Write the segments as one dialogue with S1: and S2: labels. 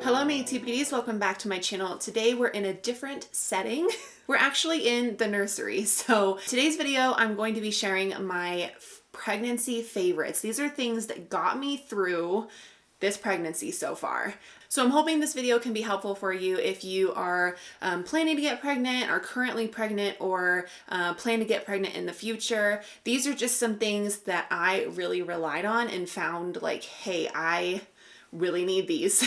S1: Hello my ATPDs, welcome back to my channel. Today we're in a different setting. We're actually in the nursery. So today's video I'm going to be sharing my pregnancy favorites. These are things that got me through this pregnancy so far. So I'm hoping this video can be helpful for you if you are planning to get pregnant, are currently pregnant, or plan to get pregnant in the future. These are just some things that I really relied on and found like, hey, I really need these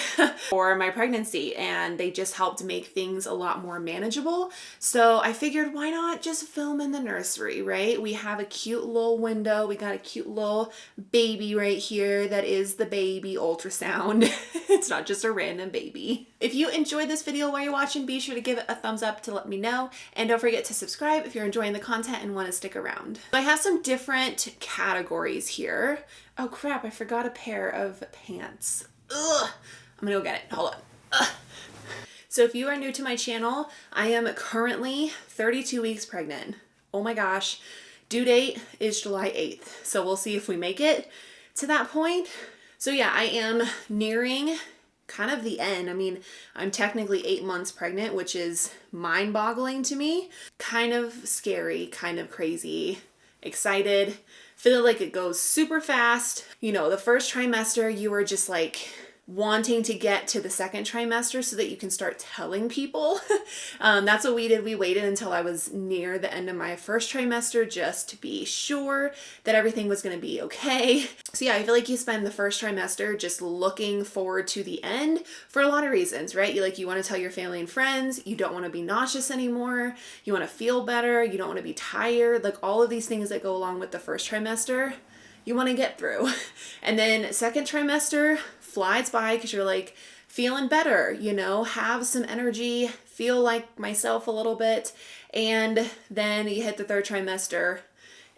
S1: for my pregnancy, and they just helped make things a lot more manageable. So I figured, why not just film in the nursery, right? We have a cute little window. We got a cute little baby right here that is the baby ultrasound. It's not just a random baby. If you enjoyed this video while you're watching, be sure to give it a thumbs up to let me know, and don't forget to subscribe if you're enjoying the content and want to stick around. So I have some different categories here. Oh crap, I forgot a pair of pants. Ugh. I'm gonna go get it. Hold on. Ugh. So if you are new to my channel, I am currently 32 weeks pregnant. Oh my gosh. Due date is July 8th. So we'll see if we make it to that point. So yeah, I am nearing kind of the end. I mean, I'm technically 8 months pregnant, which is mind-boggling to me. Kind of scary, kind of crazy, excited. Feel like it goes super fast. You know, the first trimester, you are just like wanting to get to the second trimester so that you can start telling people. That's what we did. We waited until I was near the end of my first trimester just to be sure that everything was going to be okay. So yeah, I feel like you spend the first trimester just looking forward to the end for a lot of reasons, right? You want to tell your family and friends, you don't want to be nauseous anymore, you want to feel better, you don't want to be tired, like all of these things that go along with the first trimester, you want to get through. And then second trimester flies by because you're like feeling better, you know, have some energy, feel like myself a little bit. And then you hit the third trimester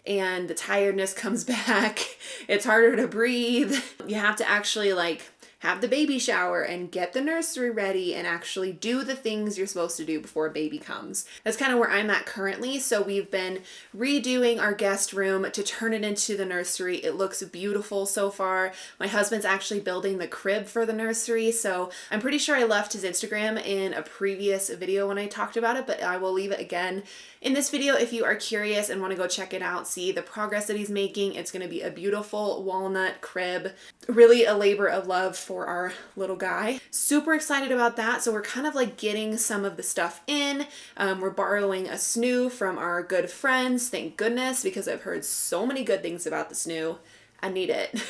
S1: and the tiredness comes back. It's harder to breathe. You have to actually like have the baby shower and get the nursery ready and actually do the things you're supposed to do before a baby comes. That's kind of where I'm at currently. So we've been redoing our guest room to turn it into the nursery. It looks beautiful so far. My husband's actually building the crib for the nursery. So I'm pretty sure I left his Instagram in a previous video when I talked about it, but I will leave it again in this video if you are curious and want to go check it out, see the progress that he's making. It's going to be a beautiful walnut crib, really a labor of love for our little guy. Super excited about that. So we're kind of like getting some of the stuff in. We're borrowing a snoo from our good friends, thank goodness, because I've heard so many good things about the snoo. I need it.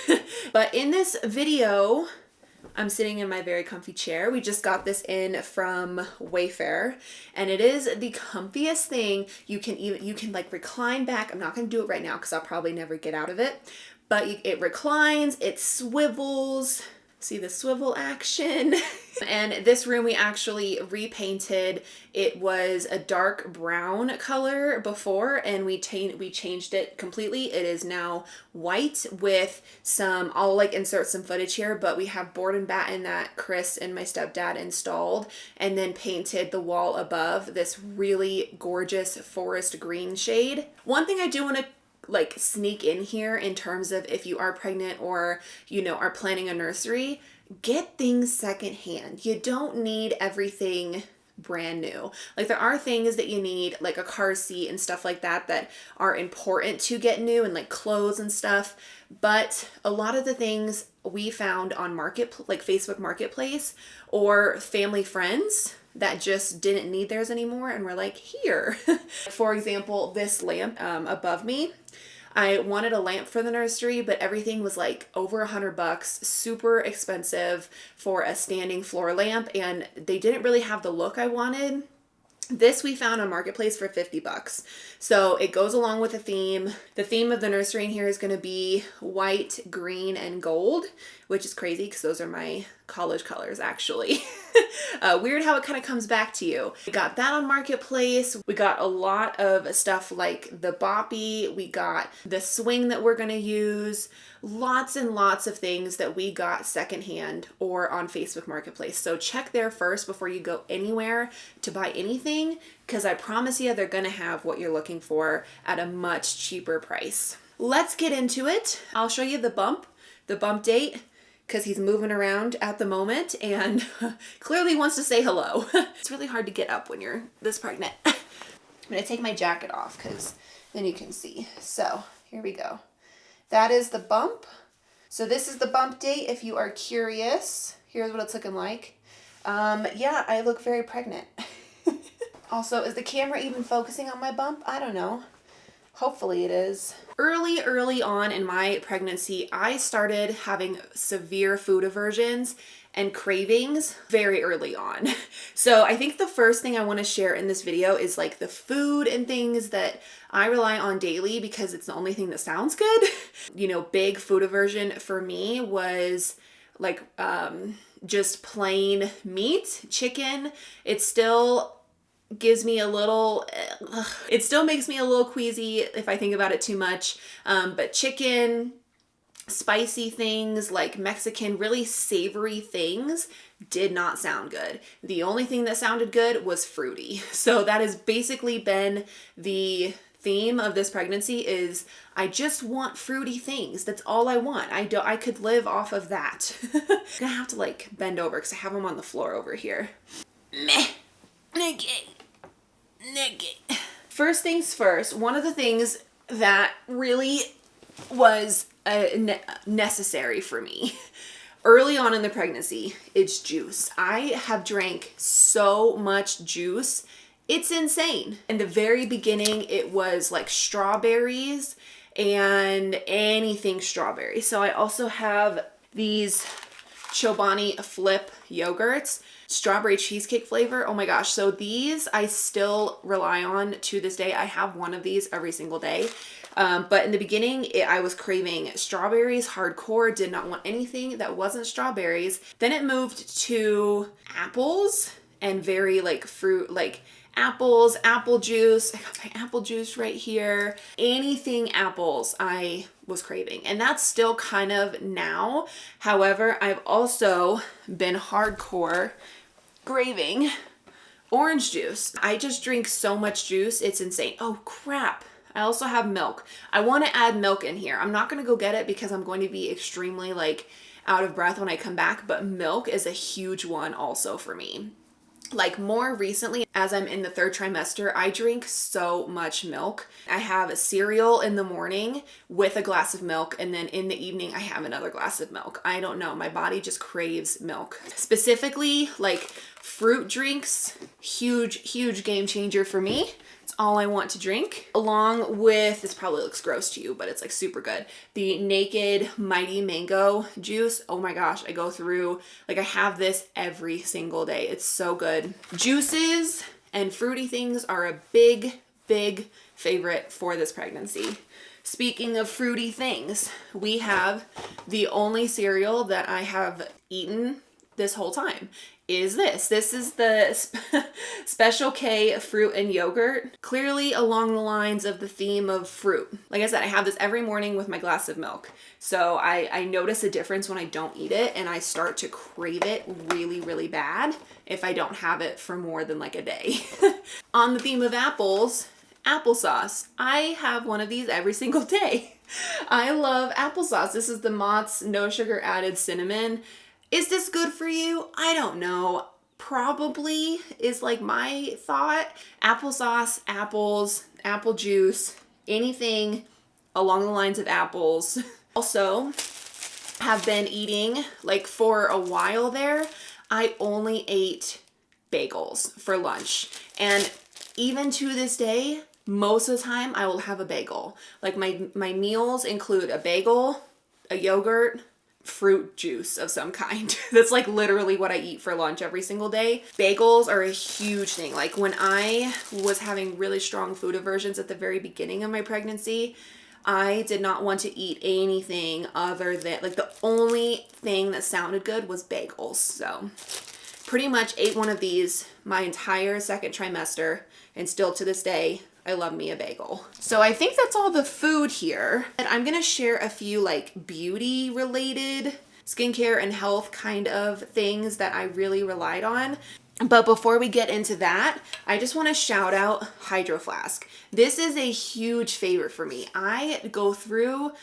S1: But in this video, I'm sitting in my very comfy chair. We just got this in from Wayfair, and it is the comfiest thing. You can like recline back. I'm not going to do it right now because I'll probably never get out of it, but it reclines, it swivels. See the swivel action. And this room we actually repainted. It was a dark brown color before, and we changed it completely. It is now white with some, I'll like insert some footage here, but we have board and batten that Chris and my stepdad installed, and then painted the wall above this really gorgeous forest green shade. One thing I do want to like sneak in here in terms of if you are pregnant or, you know, are planning a nursery, get things secondhand. You don't need everything brand new. Like there are things that you need, like a car seat and stuff like that, that are important to get new, and like clothes and stuff. But a lot of the things we found on like Facebook Marketplace or family friends that just didn't need theirs anymore and were like, here. For example, this lamp above me, I wanted a lamp for the nursery, but everything was like over $100, super expensive for a standing floor lamp, and they didn't really have the look I wanted. This we found on Marketplace for $50. So it goes along with the theme. The theme of the nursery in here is going to be white, green, and gold, which is crazy because those are my college colors actually. Weird how it kind of comes back to you. We got that on Marketplace. We got a lot of stuff like the boppy. We got the swing that we're going to use. Lots and lots of things that we got secondhand or on Facebook Marketplace. So check there first before you go anywhere to buy anything, because I promise you they're going to have what you're looking for at a much cheaper price. Let's get into it. I'll show you the bump date. because he's moving around at the moment and clearly wants to say hello. It's really hard to get up when you're this pregnant. I'm gonna take my jacket off because then you can see. So here we go. That is the bump. So this is the bump date if you are curious. Here's what it's looking like. Yeah, I look very pregnant. Also, is the camera even focusing on my bump? I don't know. Hopefully it is. Early on in my pregnancy, I started having severe food aversions and cravings very early on. So I think the first thing I want to share in this video is like the food and things that I rely on daily because it's the only thing that sounds good. You know, big food aversion for me was like just plain meat, chicken. It still gives me a little, it still makes me a little queasy if I think about it too much. But chicken, spicy things like Mexican, really savory things did not sound good. The only thing that sounded good was fruity. So that has basically been the theme of this pregnancy is I just want fruity things. That's all I want. I could live off of that. I'm gonna have to like bend over because I have them on the floor over here. Meh. Okay. First things first, one of the things that really was necessary for me early on in the pregnancy, it's juice. I have drank so much juice. It's insane. In the very beginning, it was like strawberries and anything strawberry. So I also have these Chobani flip yogurts, strawberry cheesecake flavor. Oh my gosh. So these I still rely on to this day. I have one of these every single day. But in the beginning, I was craving strawberries hardcore, did not want anything that wasn't strawberries. Then it moved to apples and very like fruit, like apples, apple juice. I got my apple juice right here. Anything apples I was craving. And that's still kind of now. However, I've also been hardcore craving orange juice. I just drink so much juice. It's insane. Oh crap. I also have milk. I want to add milk in here. I'm not going to go get it because I'm going to be extremely like out of breath when I come back, but milk is a huge one also for me. Like more recently, as I'm in the third trimester, I drink so much milk. I have a cereal in the morning with a glass of milk, and then in the evening, I have another glass of milk. I don't know. My body just craves milk. Specifically, like fruit drinks, huge game changer for me. It's all I want to drink. Along with, this probably looks gross to you, but it's like super good, the Naked Mighty Mango juice. Oh my gosh, I go through, like I have this every single day. It's so good. Juices and fruity things are a big favorite for this pregnancy. Speaking of fruity things, we have the only cereal that I have eaten this whole time is this. This is the Special K fruit and yogurt, clearly along the lines of the theme of fruit. Like I said, I have this every morning with my glass of milk. So I notice a difference when I don't eat it, and I start to crave it really bad if I don't have it for more than like a day. On the theme of apples, applesauce. I have one of these every single day. I love applesauce. This is the Mott's no sugar added cinnamon. Is this good for you? I don't know. Probably is like my thought. Applesauce, apples, apple juice, anything along the lines of apples. Also, have been eating, like for a while there, I only ate bagels for lunch. And even to this day, most of the time I will have a bagel. Like my meals include a bagel, a yogurt, fruit juice of some kind. That's like literally what I eat for lunch every single day. Bagels are a huge thing. Like when I was having really strong food aversions at the very beginning of my pregnancy, I did not want to eat anything other than, like the only thing that sounded good was bagels. So pretty much ate one of these my entire second trimester, and still to this day, I love me a bagel. So I think that's all the food here. And I'm gonna share a few like beauty related skincare and health kind of things that I really relied on. But before we get into that, I just want to shout out Hydro Flask. This is a huge favorite for me. I go through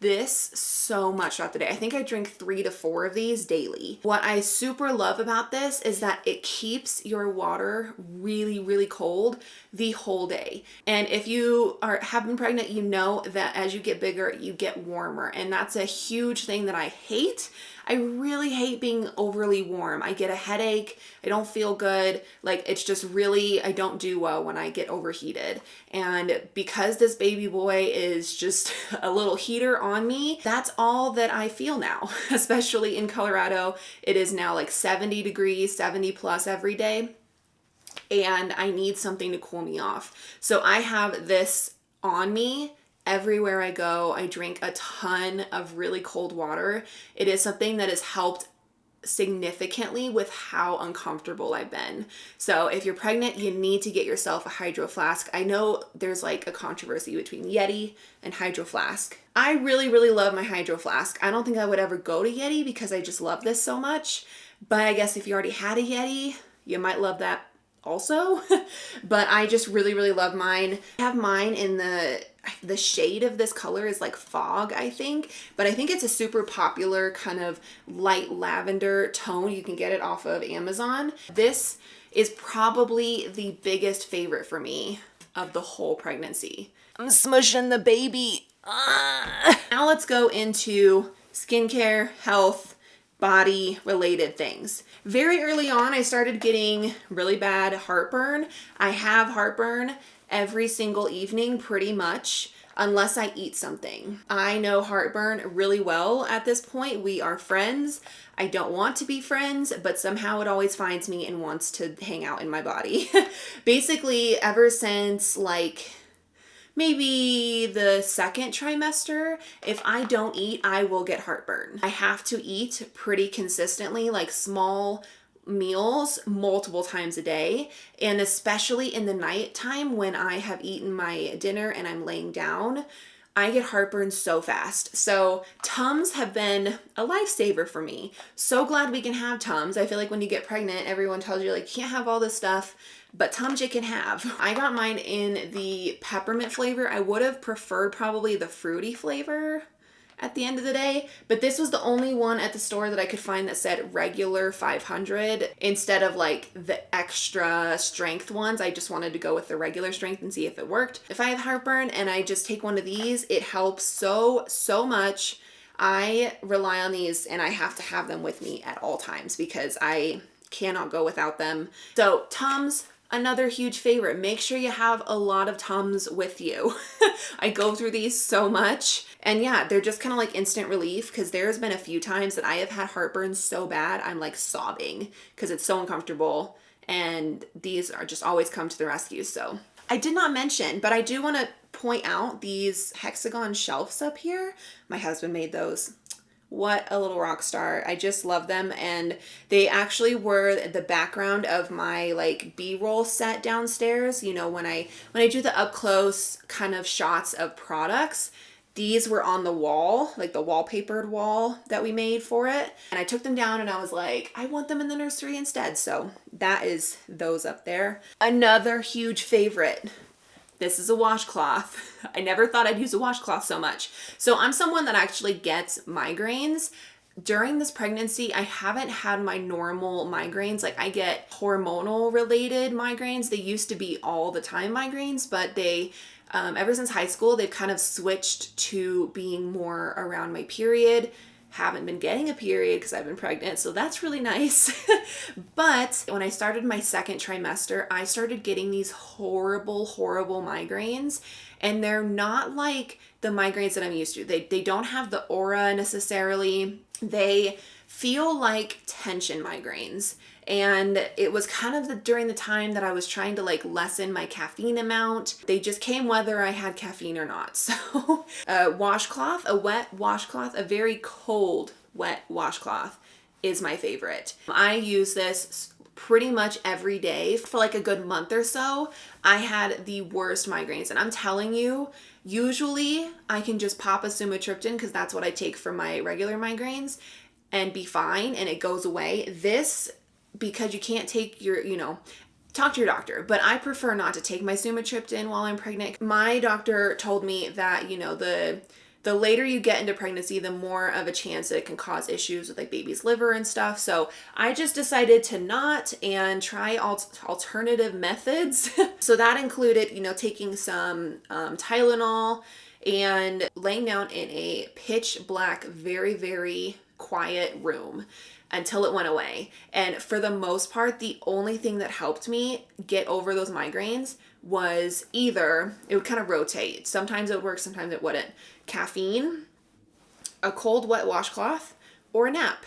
S1: this so much throughout the day. I think I drink 3 to 4 of these daily. What I super love about this is that it keeps your water really, really cold the whole day. And if you have been pregnant, you know that as you get bigger, you get warmer. And that's a huge thing that I hate. I really hate being overly warm. I get a headache. I don't feel good. Like, it's just really, I don't do well when I get overheated. And because this baby boy is just a little heater on me, that's all that I feel now, especially in Colorado. It is now like 70 degrees, 70 plus every day. And I need something to cool me off. So I have this on me everywhere I go. I drink a ton of really cold water. It is something that has helped significantly with how uncomfortable I've been. So if you're pregnant, you need to get yourself a Hydro Flask. I know there's like a controversy between Yeti and Hydro Flask. I really, really love my Hydro Flask. I don't think I would ever go to Yeti because I just love this so much. But I guess if you already had a Yeti, you might love that also. But I just really, really love mine. I have mine in the shade of this color is like fog, I think, but I think it's a super popular kind of light lavender tone. You can get it off of Amazon. This is probably the biggest favorite for me of the whole pregnancy. I'm smushing the baby. Now let's go into skincare, health, body related things. Very early on, I started getting really bad heartburn. I have heartburn every single evening pretty much, unless I eat something. I know heartburn really well at this point. We are friends. I don't want to be friends, but somehow it always finds me and wants to hang out in my body. Basically, ever since like maybe the second trimester, if I don't eat, I will get heartburn. I have to eat pretty consistently, like small meals multiple times a day, and especially in the nighttime when I have eaten my dinner and I'm laying down, I get heartburn so fast. So Tums have been a lifesaver for me. So glad we can have Tums. I feel like when you get pregnant, everyone tells you like, you can't have all this stuff, but Tums you can have. I got mine in the peppermint flavor. I would have preferred probably the fruity flavor at the end of the day, but this was the only one at the store that I could find that said regular 500 instead of like the extra strength ones. I just wanted to go with the regular strength and see if it worked. If I have heartburn and I just take one of these, it helps so much. I rely on these and I have to have them with me at all times because I cannot go without them. So Tums, another huge favorite. Make sure you have a lot of Tums with you. I go through these so much. And yeah, they're just kind of like instant relief because there's been a few times that I have had heartburn so bad, I'm like sobbing because it's so uncomfortable. And these are just always come to the rescue. So I did not mention, but I do want to point out these hexagon shelves up here. My husband made those. What a little rock star. I just love them. And they actually were the background of my like B-roll set downstairs. You know, when I do the up close kind of shots of products, these were on the wall, like the wallpapered wall that we made for it. And I took them down and I was like, I want them in the nursery instead. So that is those up there. Another huge favorite. This is a washcloth. I never thought I'd use a washcloth so much. So I'm someone that actually gets migraines. During this pregnancy, I haven't had my normal migraines. Like I get hormonal related migraines. They used to be all the time migraines, but they, ever since high school, they've kind of switched to being more around my period. Haven't been getting a period because I've been pregnant, so that's really nice. But when I started my second trimester, I started getting these horrible migraines, and they're not like the migraines that I'm used to. They don't have the aura necessarily. They feel like tension migraines. And it was kind of during the time that I was trying to like lessen my caffeine amount. They just came whether I had caffeine or not. So a washcloth, a wet washcloth, a very cold wet washcloth is my favorite. I use this pretty much every day for like a good month or so. I had the worst migraines, and I'm telling you, usually I can just pop a sumatriptan because that's what I take for my regular migraines and be fine and it goes away. This, because you can't take your, talk to your doctor, but I prefer not to take my sumatriptan while I'm pregnant. My doctor told me that, The later you get into pregnancy, the more of a chance that it can cause issues with like baby's liver and stuff. So I just decided to not and try alternative methods. So that included, you know, taking some Tylenol and laying down in a pitch black, very, very quiet room until it went away. And for the most part, the only thing that helped me get over those migraines was either, it would kind of rotate. Sometimes it would work, sometimes it wouldn't. Caffeine, a cold wet washcloth, or a nap.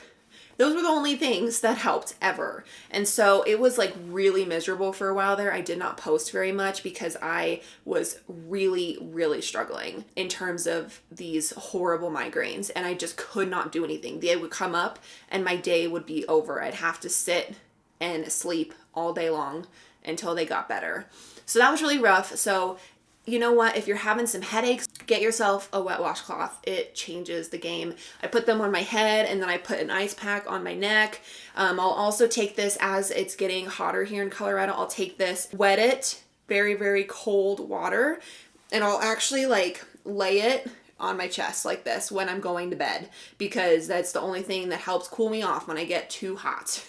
S1: Those were the only things that helped ever. And so it was like really miserable for a while there. I did not post very much because I was really, really struggling in terms of these horrible migraines, and I just could not do anything. They would come up and my day would be over. I'd have to sit and sleep all day long until they got better. So that was really rough. So you know what? If you're having some headaches, get yourself a wet washcloth. It changes the game. I put them on my head and then I put an ice pack on my neck. I'll also take this as it's getting hotter here in Colorado. I'll take this, wet it, very, very cold water, and I'll actually like lay it on my chest like this when I'm going to bed, because that's the only thing that helps cool me off when I get too hot.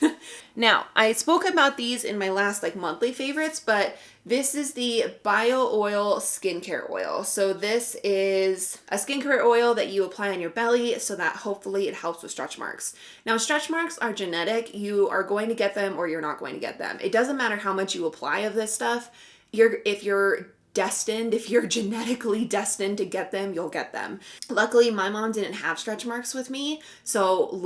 S1: Now, I spoke about these in my last like monthly favorites, but this is the Bio Oil Skincare Oil. So this is a skincare oil that you apply on your belly so that hopefully it helps with stretch marks. Now, stretch marks are genetic. You are going to get them or you're not going to get them. It doesn't matter how much you apply of this stuff. If you're genetically destined to get them, you'll get them. Luckily, my mom didn't have stretch marks with me, so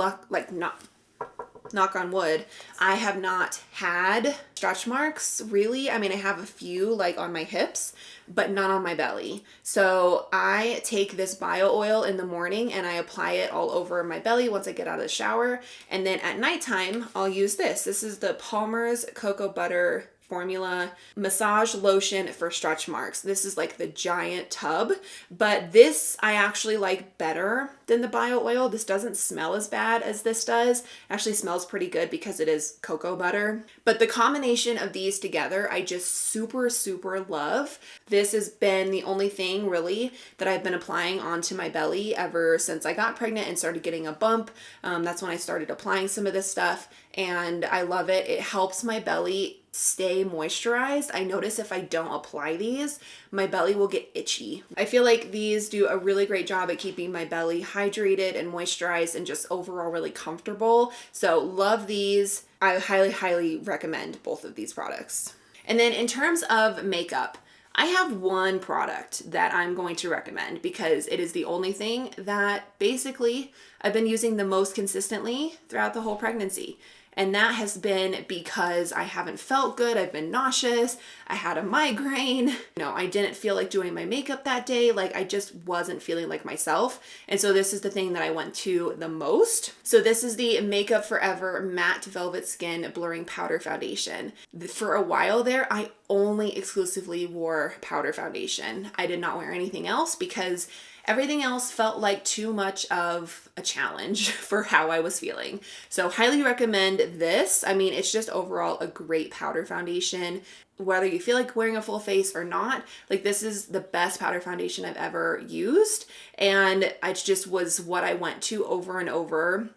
S1: knock on wood, I have not had stretch marks really. I mean, I have a few like on my hips, but not on my belly. So I take this bio oil in the morning and I apply it all over my belly once I get out of the shower. And then at nighttime, I'll use this. This is the Palmer's Cocoa Butter Formula Massage Lotion for stretch marks. This is like the giant tub, but this I actually like better than the bio oil. This doesn't smell as bad as this does. It actually smells pretty good because it is cocoa butter. But the combination of these together, I just super, super love. This has been the only thing really that I've been applying onto my belly ever since I got pregnant and started getting a bump. That's when I started applying some of this stuff, and I love it. It helps my belly stay moisturized. I notice if I don't apply these, my belly will get itchy. I feel like these do a really great job at keeping my belly hydrated and moisturized and just overall really comfortable. So love these. I highly, highly recommend both of these products. And then in terms of makeup, I have one product that I'm going to recommend because it is the only thing that basically I've been using the most consistently throughout the whole pregnancy. And that has been because I haven't felt good. I've been nauseous. I had a migraine. I didn't feel like doing my makeup that day. Like I just wasn't feeling like myself. And so this is the thing that I went to the most. So this is the Makeup Forever Matte Velvet Skin Blurring Powder Foundation. For a while there, I only exclusively wore powder foundation. I did not wear anything else because everything else felt like too much of a challenge for how I was feeling. So highly recommend this. I mean, it's just overall a great powder foundation. Whether you feel like wearing a full face or not, like this is the best powder foundation I've ever used. And it just was what I went to over and over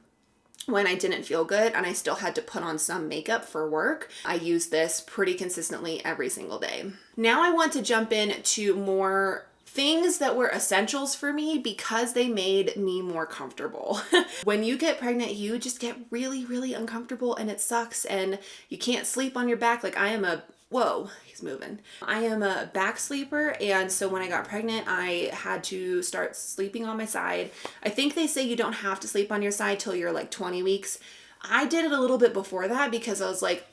S1: when I didn't feel good and I still had to put on some makeup for work. I use this pretty consistently every single day. Now I want to jump into more things that were essentials for me because they made me more comfortable. When you get pregnant, you just get really, really uncomfortable and it sucks and you can't sleep on your back. Like I am he's moving. I am a back sleeper, and so when I got pregnant, I had to start sleeping on my side. I think they say you don't have to sleep on your side till you're like 20 weeks. I did it a little bit before that because I was like,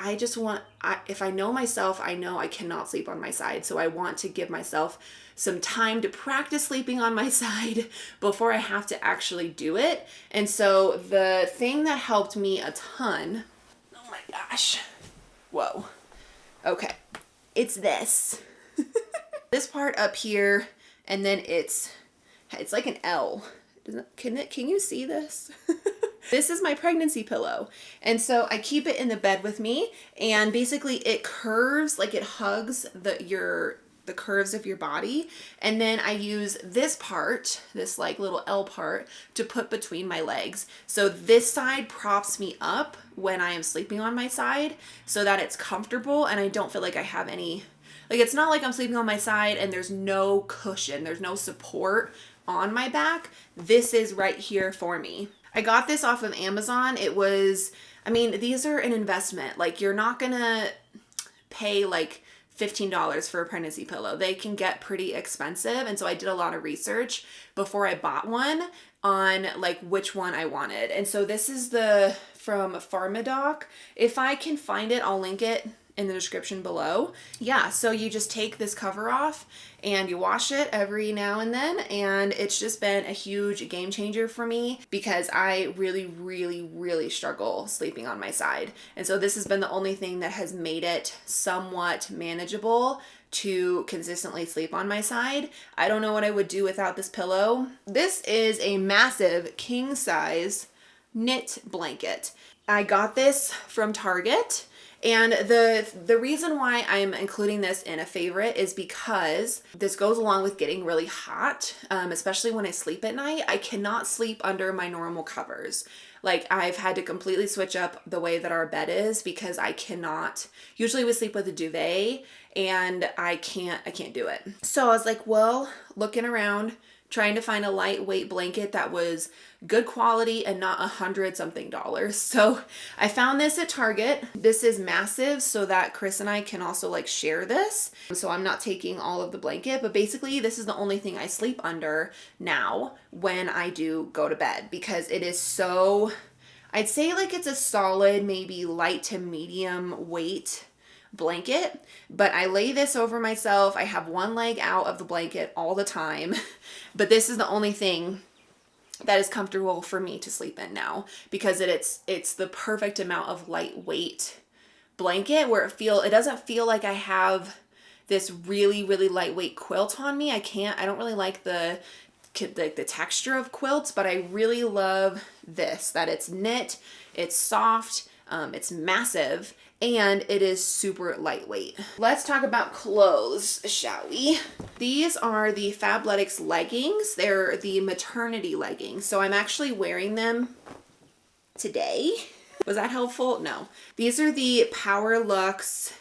S1: if I know myself, I know I cannot sleep on my side. So I want to give myself some time to practice sleeping on my side before I have to actually do it. And so the thing that helped me a ton, oh my gosh, whoa, okay, it's this. This part up here, and then it's like an L. Can you see this? This is my pregnancy pillow. And so I keep it in the bed with me, and basically it curves, like it hugs the the curves of your body. And then I use this part, this like little L part, to put between my legs. So this side props me up when I am sleeping on my side so that it's comfortable and I don't feel like I have any, like it's not like I'm sleeping on my side and there's no cushion, there's no support on my back. This is right here for me. I got this off of Amazon. It was, I mean, these are an investment. Like you're not gonna pay like $15 for a pregnancy pillow. They can get pretty expensive. And so I did a lot of research before I bought one on like which one I wanted. And so this is the from Pharmadoc. If I can find it, I'll link it in the description below. Yeah, so you just take this cover off and you wash it every now and then, and it's just been a huge game changer for me because I really struggle sleeping on my side. And so this has been the only thing that has made it somewhat manageable to consistently sleep on my side. I don't know what I would do without this pillow. This is a massive king size knit blanket. I got this from Target. And the reason why I'm including this in a favorite is because this goes along with getting really hot, especially when I sleep at night. I cannot sleep under my normal covers. Like I've had to completely switch up the way that our bed is because I cannot, usually we sleep with a duvet and I can't do it. So I was like, well, looking around, trying to find a lightweight blanket that was good quality and not $100 something. So I found this at Target. This is massive so that Chris and I can also like share this. So I'm not taking all of the blanket, but basically this is the only thing I sleep under now when I do go to bed because it is so, I'd say like it's a solid, maybe light to medium weight blanket, but I lay this over myself. I have one leg out of the blanket all the time, but this is the only thing that is comfortable for me to sleep in now because it's the perfect amount of lightweight blanket where it doesn't feel like I have this really lightweight quilt on me. I don't really like the texture of quilts, but I really love this, that it's knit, it's soft, it's massive, and it is super lightweight. Let's talk about clothes, shall we? These are the Fabletics leggings. They're the maternity leggings. So I'm actually wearing them today. Was that helpful? No. These are the Power Luxe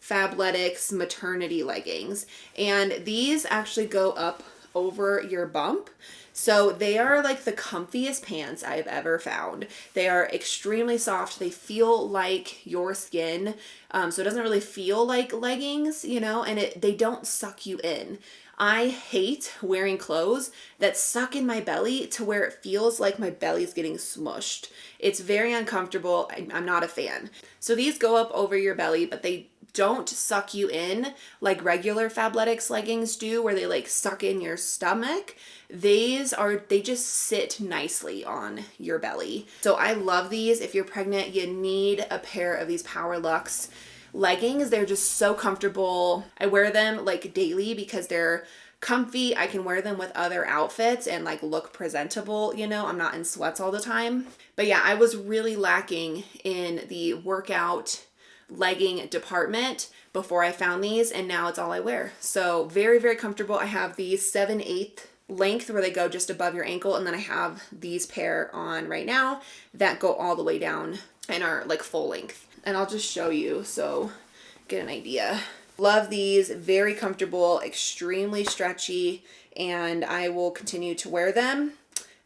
S1: Fabletics maternity leggings. And these actually go up over your bump. So they are like the comfiest pants I've ever found. They are extremely soft. They feel like your skin. So it doesn't really feel like leggings, you know, and they don't suck you in. I hate wearing clothes that suck in my belly to where it feels like my belly's getting smushed. It's very uncomfortable. I'm not a fan. So these go up over your belly, but they don't suck you in like regular Fabletics leggings do, where they like suck in your stomach. They just sit nicely on your belly. So I love these. If you're pregnant, you need a pair of these Power Luxe leggings. They're just so comfortable. I wear them like daily because they're comfy. I can wear them with other outfits and like look presentable, you know, I'm not in sweats all the time. But yeah, I was really lacking in the workout legging department before I found these, and now it's all I wear. So very comfortable. I have these 7/8 length where they go just above your ankle, and then I have these pair on right now that go all the way down and are like full length. And I'll just show you so get an idea. Love these, very comfortable, extremely stretchy, and I will continue to wear them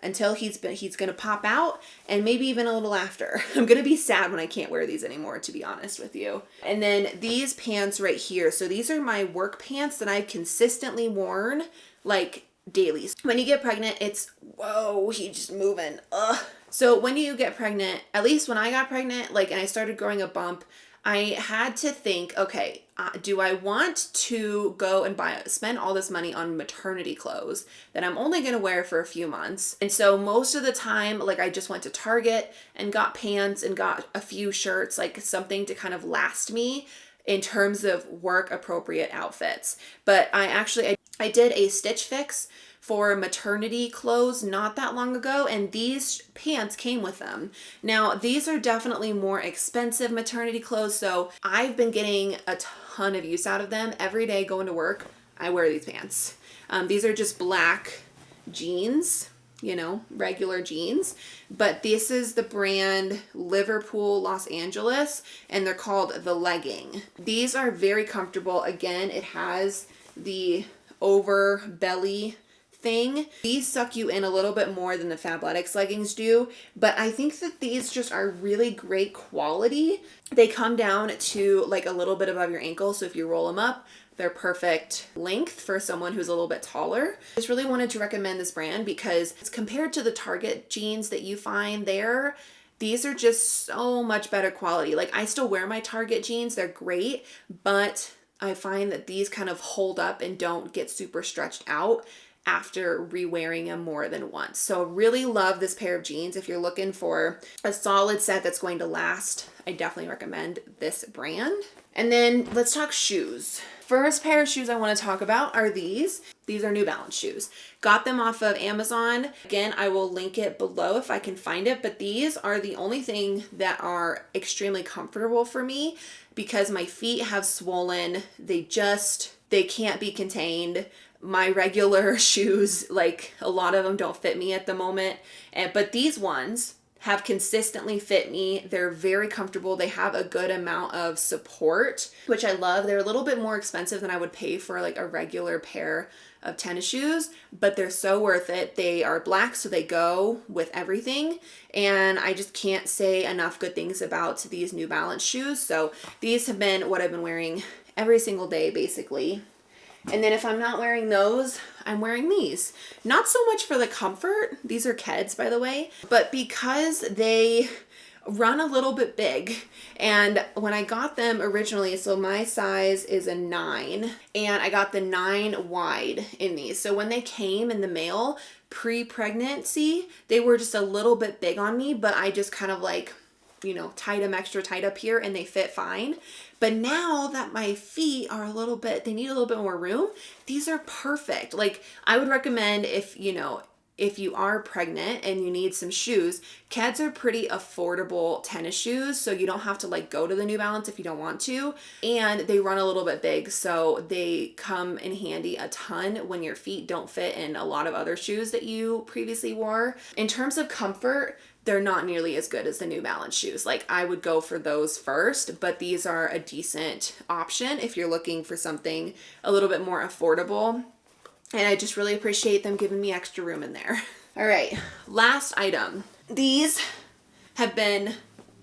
S1: until he's gonna pop out, and maybe even a little after. I'm gonna be sad when I can't wear these anymore, to be honest with you. And then these pants right here. So these are my work pants that I've consistently worn like daily. When you get pregnant, it's, whoa, he's just moving. Ugh. So when you get pregnant, at least when I got pregnant, like, and I started growing a bump, I had to think, okay, do I want to go and spend all this money on maternity clothes that I'm only going to wear for a few months? And so most of the time, like, I just went to Target and got pants and got a few shirts, like something to kind of last me in terms of work appropriate outfits. But I did a Stitch Fix for maternity clothes not that long ago, and these pants came with them. Now, these are definitely more expensive maternity clothes, so I've been getting a ton of use out of them every day going to work. I wear these pants. These are just black jeans, you know, regular jeans, but this is the brand Liverpool, Los Angeles, and they're called the Legging. These are very comfortable. Again, it has the over belly thing. These suck you in a little bit more than the Fabletics leggings do, but I think that these just are really great quality. They come down to like a little bit above your ankle, so if you roll them up, they're perfect length for someone who's a little bit taller. I just really wanted to recommend this brand because it's compared to the Target jeans that you find there, these are just so much better quality. Like I still wear my Target jeans, they're great, but I find that these kind of hold up and don't get super stretched out after re-wearing them more than once. So really love this pair of jeans. If you're looking for a solid set that's going to last, I definitely recommend this brand. And then let's talk shoes. First pair of shoes I want to talk about are these. These are New Balance shoes. Got them off of Amazon. Again, I will link it below if I can find it, but these are the only thing that are extremely comfortable for me because my feet have swollen. They can't be contained. My regular shoes, like a lot of them don't fit me at the moment, but these ones have consistently fit me. They're very comfortable. They have a good amount of support, which I love. They're a little bit more expensive than I would pay for like a regular pair of tennis shoes, but they're so worth it. They are black, so they go with everything. And I just can't say enough good things about these New Balance shoes. So these have been what I've been wearing every single day, basically. And then if I'm not wearing those, I'm wearing these. Not so much for the comfort. These are Keds, by the way, but because they run a little bit big. And when I got them originally, so my size is a 9, and I got the 9 wide in these. So when they came in the mail pre-pregnancy, they were just a little bit big on me, but I just kind of like, you know, tied them extra tight up here and they fit fine. But now that my feet are they need a little bit more room, these are perfect. Like I would recommend if you are pregnant and you need some shoes, Keds are pretty affordable tennis shoes, so you don't have to like go to the New Balance if you don't want to. And they run a little bit big, so they come in handy a ton when your feet don't fit in a lot of other shoes that you previously wore. In terms of comfort, they're not nearly as good as the New Balance shoes. Like I would go for those first, but these are a decent option if you're looking for something a little bit more affordable. And I just really appreciate them giving me extra room in there. All right, last item. These have been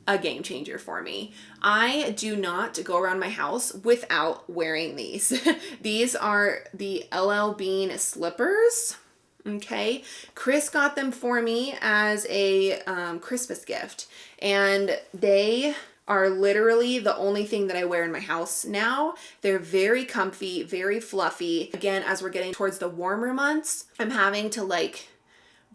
S1: a game changer for me. I do not go around my house without wearing these. These are the LL Bean slippers. Okay, Chris got them for me as a Christmas gift, and they are literally the only thing that I wear in my house now. They're very comfy, very fluffy. Again, as we're getting towards the warmer months, I'm having to like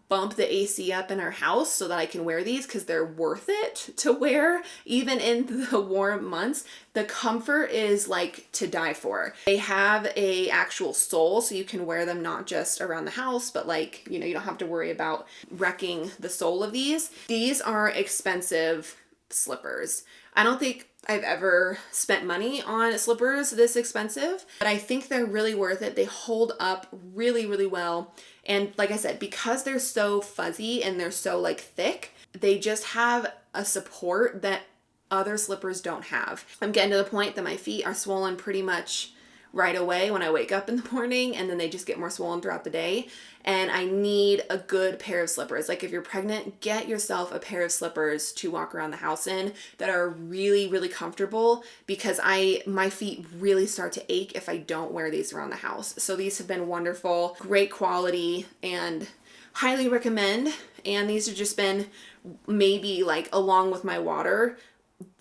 S1: bump the AC up in our house so that I can wear these because they're worth it to wear even in the warm months. The comfort is like to die for. They have a actual sole so you can wear them not just around the house, but like, you know, you don't have to worry about wrecking the sole of these. These are expensive slippers. I don't think I've ever spent money on slippers this expensive, but I think they're really worth it. They hold up really, really well. And like I said, because they're so fuzzy and they're so like thick, they just have a support that other slippers don't have. I'm getting to the point that my feet are swollen pretty much right away when I wake up in the morning, and then they just get more swollen throughout the day. And I need a good pair of slippers. Like if you're pregnant, get yourself a pair of slippers to walk around the house in that are really, really comfortable, because my feet really start to ache if I don't wear these around the house. So these have been wonderful, great quality, and highly recommend. And these have just been maybe like, along with my water,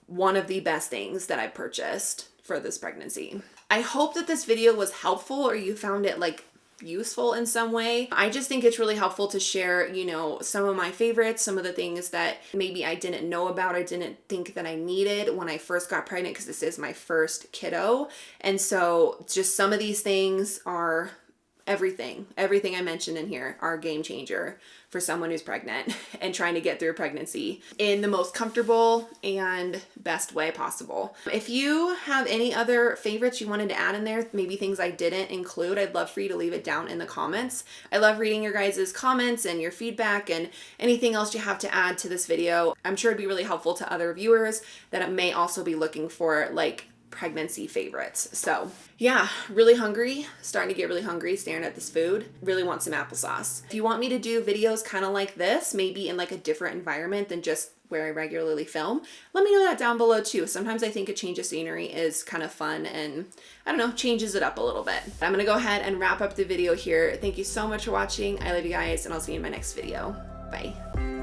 S1: one of the best things that I purchased for this pregnancy. I hope that this video was helpful, or you found it like useful in some way. I just think it's really helpful to share, you know, some of my favorites, some of the things that maybe I didn't know about, I didn't think that I needed when I first got pregnant, because this is my first kiddo. And so just some of these things are everything I mentioned in here are a game changer for someone who's pregnant and trying to get through a pregnancy in the most comfortable and best way possible. If you have any other favorites you wanted to add in there, maybe things I didn't include, I'd love for you to leave it down in the comments. I love reading your guys' comments and your feedback and anything else you have to add to this video. I'm sure it'd be really helpful to other viewers that may also be looking for like pregnancy favorites. So yeah, really hungry, starting to get really hungry staring at this food. Really want some applesauce. If you want me to do videos kind of like this, maybe in like a different environment than just where I regularly film, let me know that down below too. Sometimes I think a change of scenery is kind of fun and I don't know, changes it up a little bit. I'm gonna go ahead and wrap up the video here. Thank you so much for watching. I love you guys and I'll see you in my next video. Bye.